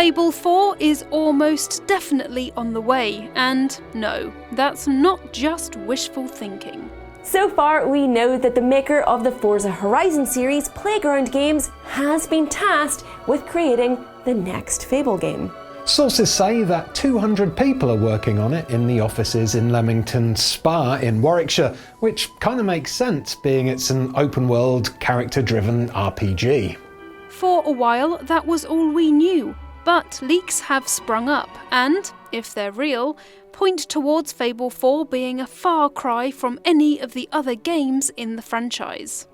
Fable 4 is almost definitely on the way, and no, that's not just wishful thinking. So far, we know that the maker of the Forza Horizon series, Playground Games, has been tasked with creating the next Fable game. Sources say that 200 people are working on it in the offices in Leamington Spa in Warwickshire, which kind of makes sense, being it's an open-world, character-driven RPG. For a while, that was all we knew, but leaks have sprung up, and, if they're real, point towards Fable 4 being a far cry from any of the other games in the franchise.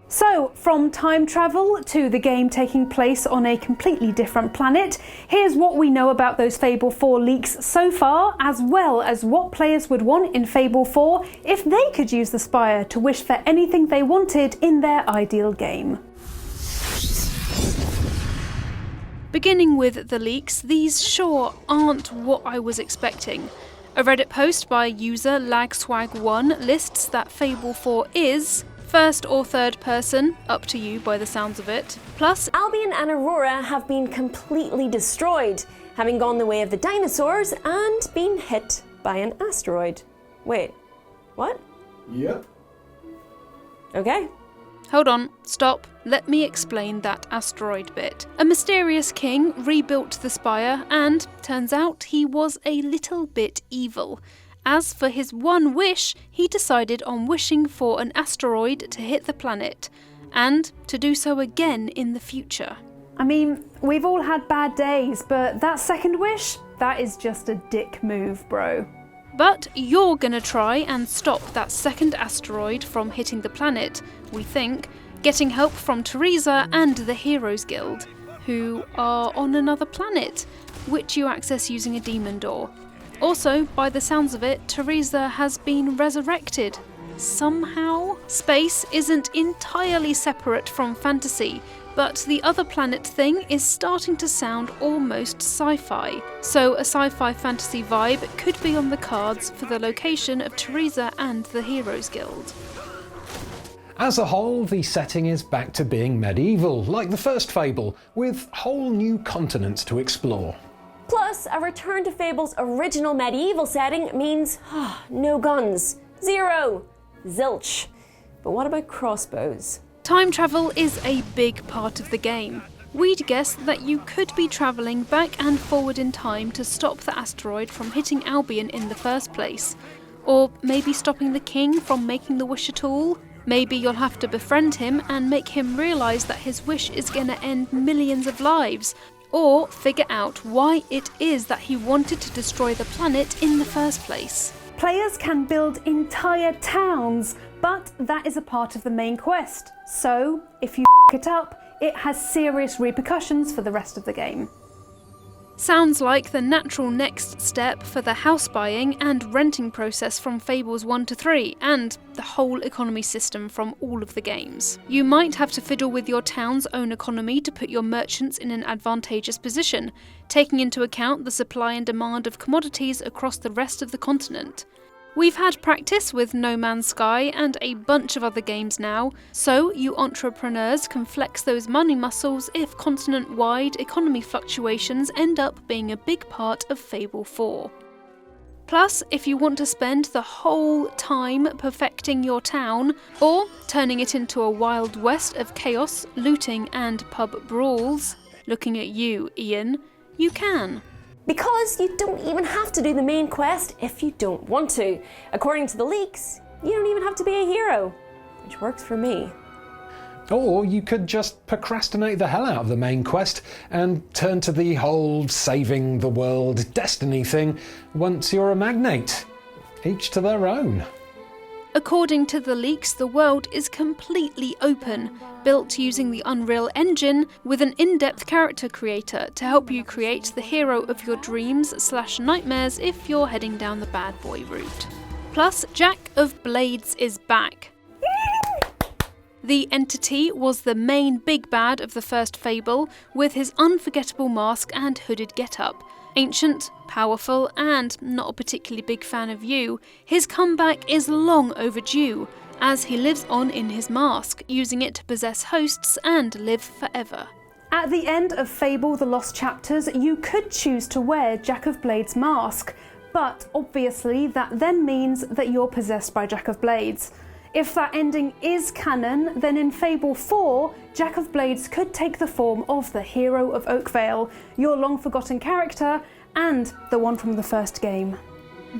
So, from time travel to the game taking place on a completely different planet, here's what we know about those Fable 4 leaks so far, as well as what players would want in Fable 4 if they could use the Spire to wish for anything they wanted in their ideal game. Beginning with the leaks, these sure aren't what I was expecting. A Reddit post by user lagswag1 lists that Fable 4 is first or third person, up to you by the sounds of it, plus Albion and Aurora have been completely destroyed, having gone the way of the dinosaurs and been hit by an asteroid. Wait, what? Yep. Okay. Hold on, stop, let me explain that asteroid bit. A mysterious king rebuilt the Spire and, turns out, he was a little bit evil. As for his one wish, he decided on wishing for an asteroid to hit the planet, and to do so again in the future. I mean, we've all had bad days, but that second wish? That is just a dick move, bro. But you're gonna try and stop that second asteroid from hitting the planet, we think, getting help from Teresa and the Heroes Guild, who are on another planet, which you access using a demon door. Also, by the sounds of it, Teresa has been resurrected. Somehow? Space isn't entirely separate from fantasy, but the other planet thing is starting to sound almost sci-fi. So a sci-fi fantasy vibe could be on the cards for the location of Teresa and the Heroes Guild. As a whole, the setting is back to being medieval, like the first Fable, with whole new continents to explore. Plus, a return to Fable's original medieval setting means no guns, zero, zilch. But what about crossbows? Time travel is a big part of the game. We'd guess that you could be travelling back and forward in time to stop the asteroid from hitting Albion in the first place. Or maybe stopping the king from making the wish at all. Maybe you'll have to befriend him and make him realise that his wish is gonna end millions of lives. Or figure out why it is that he wanted to destroy the planet in the first place. Players can build entire towns, but that is a part of the main quest. So, if you f*** it up, it has serious repercussions for the rest of the game. Sounds like the natural next step for the house buying and renting process from Fables 1 to 3, and the whole economy system from all of the games. You might have to fiddle with your town's own economy to put your merchants in an advantageous position, taking into account the supply and demand of commodities across the rest of the continent. We've had practice with No Man's Sky and a bunch of other games now, so you entrepreneurs can flex those money muscles if continent-wide economy fluctuations end up being a big part of Fable 4. Plus, if you want to spend the whole time perfecting your town, or turning it into a wild west of chaos, looting and pub brawls, looking at you, Ian, you can. Because you don't even have to do the main quest if you don't want to. According to the leaks, you don't even have to be a hero, which works for me. Or you could just procrastinate the hell out of the main quest and turn to the whole saving the world destiny thing once you're a magnate. Each to their own. According to the leaks, the world is completely open, built using the Unreal Engine with an in-depth character creator to help you create the hero of your dreams/nightmares if you're heading down the bad boy route. Plus, Jack of Blades is back. The entity was the main big bad of the first Fable, with his unforgettable mask and hooded getup. Ancient, powerful, and not a particularly big fan of you, his comeback is long overdue, as he lives on in his mask, using it to possess hosts and live forever. At the end of Fable The Lost Chapters, you could choose to wear Jack of Blades' mask, but obviously that then means that you're possessed by Jack of Blades. If that ending is canon, then in Fable 4, Jack of Blades could take the form of the hero of Oakvale, your long-forgotten character, and the one from the first game.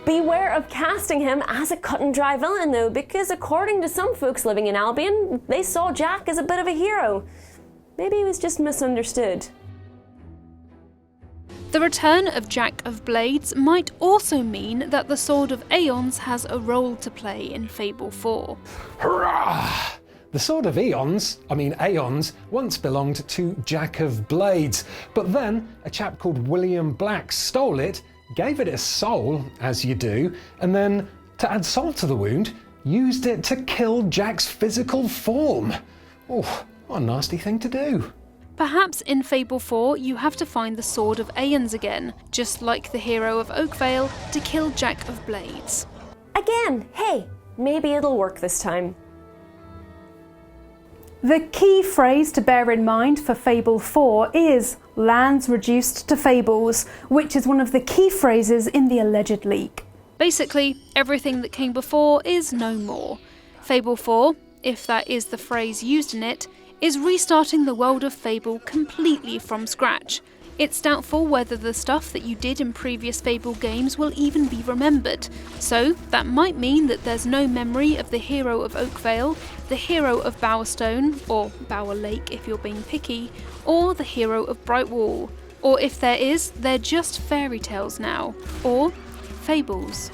Beware of casting him as a cut-and-dry villain though, because according to some folks living in Albion, they saw Jack as a bit of a hero. Maybe he was just misunderstood. The return of Jack of Blades might also mean that the Sword of Aeons has a role to play in Fable 4. Hurrah! The Sword of Aeons, once belonged to Jack of Blades, but then a chap called William Black stole it, gave it a soul, as you do, and then, to add salt to the wound, used it to kill Jack's physical form. Oh, what a nasty thing to do. Perhaps in Fable 4 you have to find the Sword of Aeons again, just like the hero of Oakvale, to kill Jack of Blades. Again, hey, maybe it'll work this time. The key phrase to bear in mind for Fable 4 is lands reduced to fables, which is one of the key phrases in the alleged leak. Basically, everything that came before is no more. Fable 4, if that is the phrase used in it, is restarting the world of Fable completely from scratch. It's doubtful whether the stuff that you did in previous Fable games will even be remembered, so that might mean that there's no memory of the hero of Oakvale, the hero of Bowerstone, or Bower Lake if you're being picky, or the hero of Brightwall. Or if there is, they're just fairy tales now, or fables.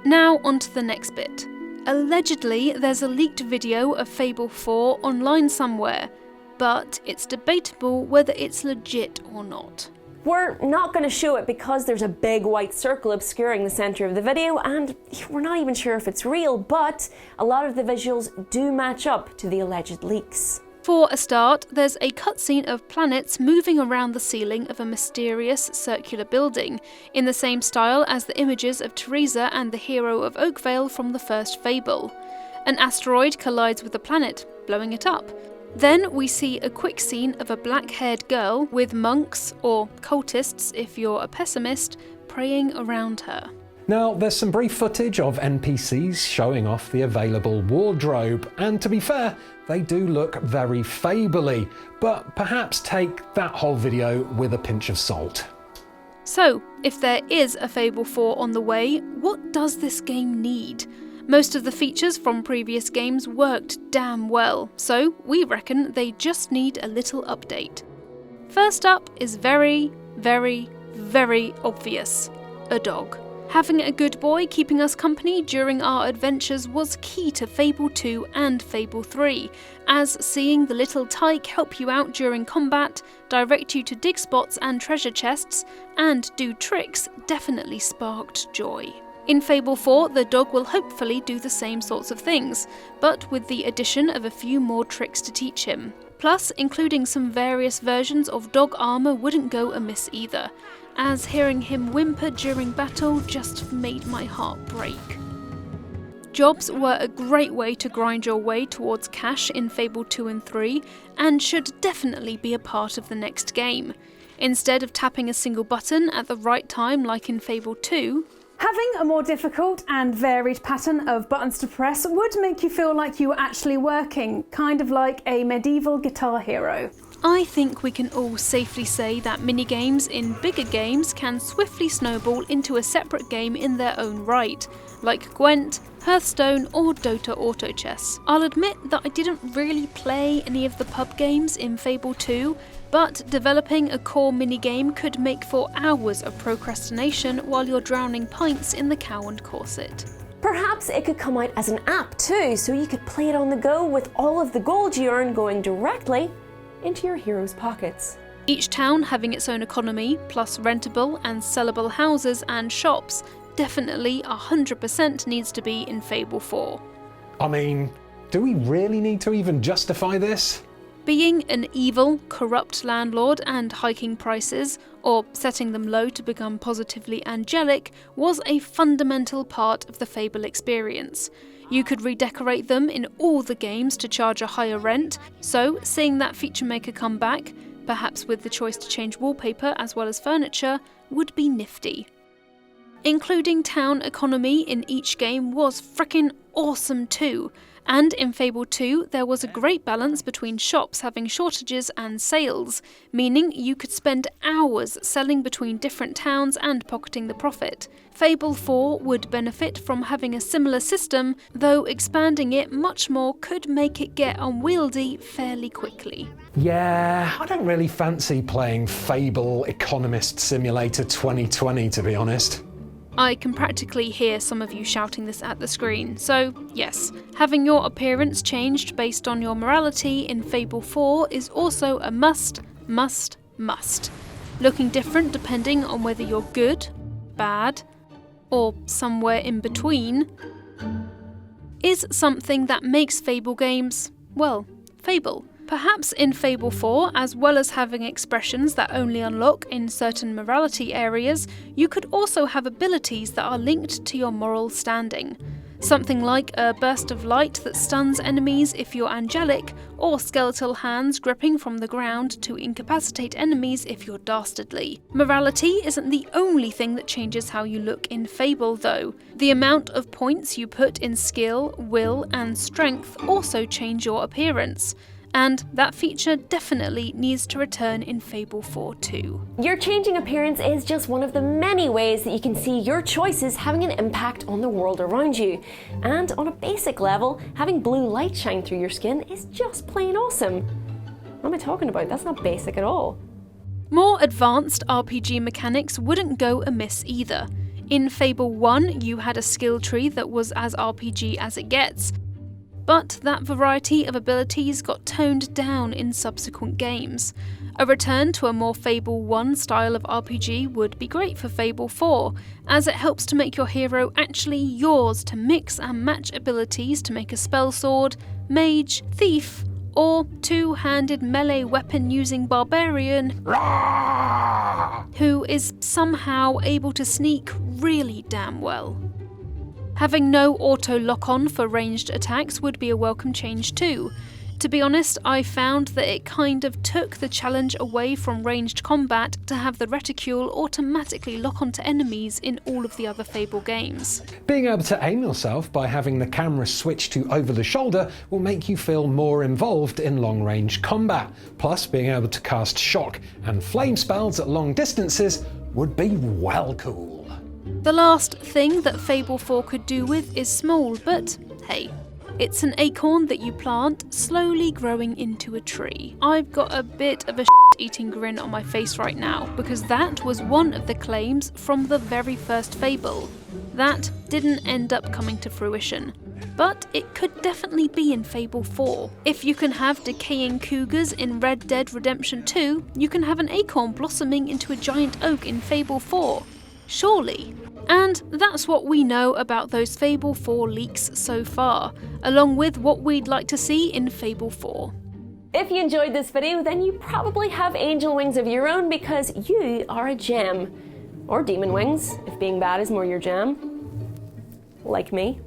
Now onto the next bit. Allegedly, there's a leaked video of Fable 4 online somewhere, but it's debatable whether it's legit or not. We're not going to show it because there's a big white circle obscuring the centre of the video, and we're not even sure if it's real, but a lot of the visuals do match up to the alleged leaks. For a start, there's a cutscene of planets moving around the ceiling of a mysterious circular building, in the same style as the images of Teresa and the hero of Oakvale from the first Fable. An asteroid collides with the planet, blowing it up. Then we see a quick scene of a black-haired girl with monks, or cultists if you're a pessimist, praying around her. Now, there's some brief footage of NPCs showing off the available wardrobe, and to be fair, they do look very Fable-y, but perhaps take that whole video with a pinch of salt. So, if there is a Fable 4 on the way, what does this game need? Most of the features from previous games worked damn well, so we reckon they just need a little update. First up is very, very, very obvious: a dog. Having a good boy keeping us company during our adventures was key to Fable 2 and Fable 3, as seeing the little tyke help you out during combat, direct you to dig spots and treasure chests, and do tricks definitely sparked joy. In Fable 4, the dog will hopefully do the same sorts of things, but with the addition of a few more tricks to teach him. Plus, including some various versions of dog armour wouldn't go amiss either, as hearing him whimper during battle just made my heart break. Jobs were a great way to grind your way towards cash in Fable 2 and 3, and should definitely be a part of the next game. Instead of tapping a single button at the right time like in Fable 2, having a more difficult and varied pattern of buttons to press would make you feel like you were actually working, kind of like a medieval Guitar Hero. I think we can all safely say that minigames in bigger games can swiftly snowball into a separate game in their own right, like Gwent, Hearthstone or Dota Auto Chess. I'll admit that I didn't really play any of the pub games in Fable 2, but developing a core minigame could make for hours of procrastination while you're drowning pints in the Cow and Corset. Perhaps it could come out as an app too, so you could play it on the go with all of the gold you earn going directly into your hero's pockets. Each town having its own economy, plus rentable and sellable houses and shops, definitely 100% needs to be in Fable 4. I mean, do we really need to even justify this? Being an evil, corrupt landlord and hiking prices, or setting them low to become positively angelic, was a fundamental part of the Fable experience. You could redecorate them in all the games to charge a higher rent, so seeing that feature maker come back, perhaps with the choice to change wallpaper as well as furniture, would be nifty. Including town economy in each game was frickin' awesome too, and in Fable 2 there was a great balance between shops having shortages and sales, meaning you could spend hours selling between different towns and pocketing the profit. Fable 4 would benefit from having a similar system, though expanding it much more could make it get unwieldy fairly quickly. Yeah, I don't really fancy playing Fable Economist Simulator 2020, to be honest. I can practically hear some of you shouting this at the screen, so yes, having your appearance changed based on your morality in Fable 4 is also a must. Looking different depending on whether you're good, bad, or somewhere in between, is something that makes Fable games, well, Fable. Perhaps in Fable 4, as well as having expressions that only unlock in certain morality areas, you could also have abilities that are linked to your moral standing. Something like a burst of light that stuns enemies if you're angelic, or skeletal hands gripping from the ground to incapacitate enemies if you're dastardly. Morality isn't the only thing that changes how you look in Fable though. The amount of points you put in skill, will, and strength also change your appearance. And that feature definitely needs to return in Fable 4 too. Your changing appearance is just one of the many ways that you can see your choices having an impact on the world around you. And on a basic level, having blue light shine through your skin is just plain awesome. What am I talking about? That's not basic at all. More advanced RPG mechanics wouldn't go amiss either. In Fable 1, you had a skill tree that was as RPG as it gets. But that variety of abilities got toned down in subsequent games. A return to a more Fable 1 style of RPG would be great for Fable 4, as it helps to make your hero actually yours to mix and match abilities to make a spell sword, mage, thief, or two-handed melee weapon-using barbarian who is somehow able to sneak really damn well. Having no auto lock-on for ranged attacks would be a welcome change too. To be honest, I found that it kind of took the challenge away from ranged combat to have the reticule automatically lock onto enemies in all of the other Fable games. Being able to aim yourself by having the camera switch to over the shoulder will make you feel more involved in long-range combat. Plus, being able to cast shock and flame spells at long distances would be well cool. The last thing that Fable 4 could do with is small, but hey, it's an acorn that you plant, slowly growing into a tree. I've got a bit of a shit-eating grin on my face right now, because that was one of the claims from the very first Fable. That didn't end up coming to fruition, but it could definitely be in Fable 4. If you can have decaying cougars in Red Dead Redemption 2, you can have an acorn blossoming into a giant oak in Fable 4. Surely. And that's what we know about those Fable 4 leaks so far, along with what we'd like to see in Fable 4. If you enjoyed this video, then you probably have angel wings of your own because you are a gem. Or demon wings, if being bad is more your jam. Like me.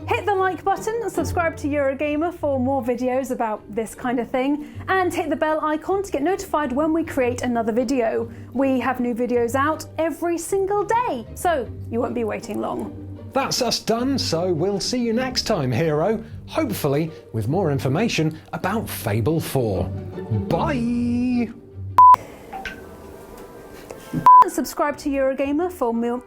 Hit the like button and subscribe to Eurogamer for more videos about this kind of thing, and hit the bell icon to get notified when we create another video. We have new videos out every single day, so you won't be waiting long. That's us done, so we'll see you next time, hero, hopefully with more information about Fable 4. Bye! Subscribe to Eurogamer for milk.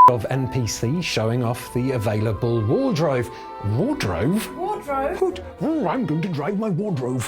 Of NPCs showing off the available wardrobe. Wardrobe? Wardrobe? I'm going to drive my wardrobe.